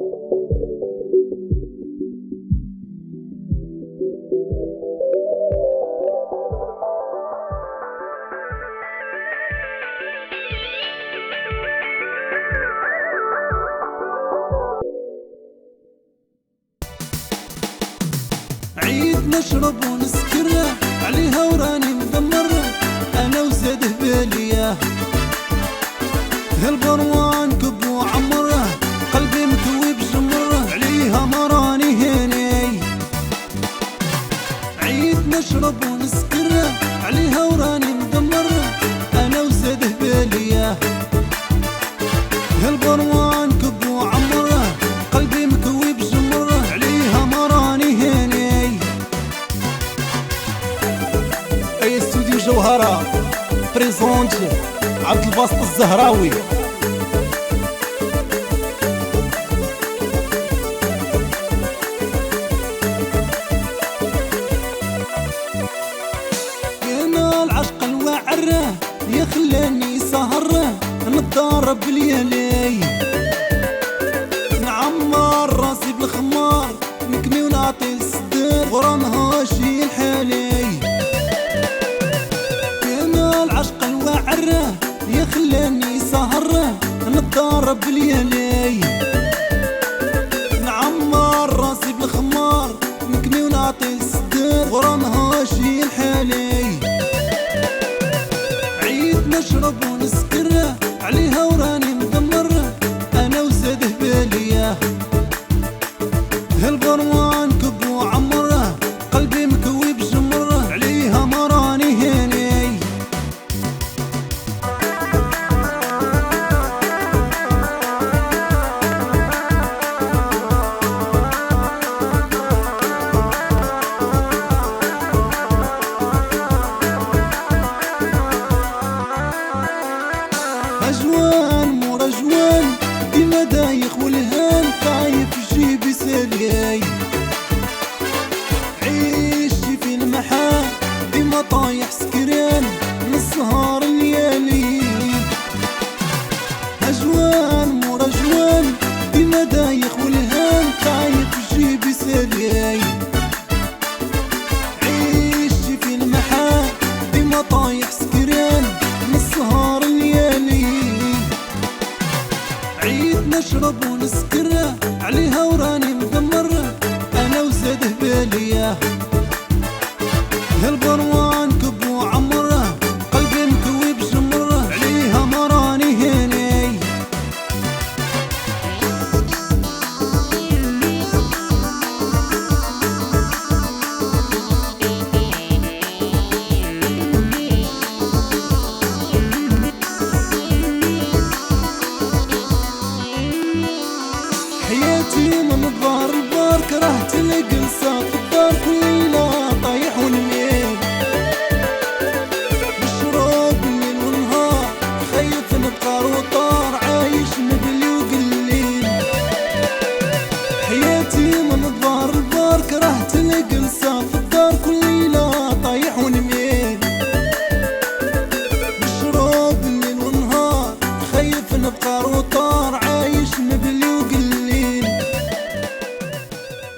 عيد نشرب ونسكر عليها وراني مدمر انا وزاده باليه هالبروان كب وعمره قلبي مكوي بجمره عليها مراني هني. عيد نشرب ونسكر عليها وراني مدمر انا وزاده باليه هالبروان كب وعمره قلبي مكوي بجمره عليها مراني هني. اي استوديو جوهرة بريزونت عبد الباسط الزهراوي. كان العشق الوعره يا خلاني سهره نتضارب باليالي نعمر راسي بالخمار نكمي ونعطي الصدر غرامها شي الحالي. العشق الوعره يا خلاني سهره نتضارب باليالي نعمر راسي بالخمار نكمي ونعطي الصدر غرامها شي الحالي. عيد نشرب ونسكر عليها وراني مدمر انا وزاده باليه هالبروان كب وعمره قلبي مكوي بجمره عليها مراني هني. أجوان مورا جوان ديما دايخ والهان خايف جيبي سالي عيشتي في المحال ديما طايح سكران من السهر الليالي. أجوان مورا جوان ديما دايخ والهان خايف جيبي سالي عيشتي في المحال ديما طايح سكران من السهر الليالي. عيد نشرب ونسكر عليها وراني مدمر انا وزاده باليه هالبروان كب وعمره قلبي مكوي بجمره عليها مراني هني. حياتي من الظهر البار كرهت الجلسة في الدار كل ليلة طايح ونميل بشرب الليل والنهار خايف نبقى روطار عايش مبلي وقليل. حياتي من الظهر البار كرهت الجلسة في الدار كل ليلة طايح ونميل بشرب الليل والنهار خايف نبقى روطار عايش مبلي وقليل.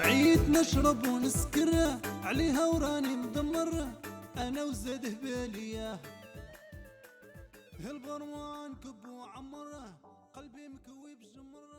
عيد نشرب ونسكر عليها وراني مدمر انا وزاده باليه هالبروان كب وعمره قلبي مكوي بجمره.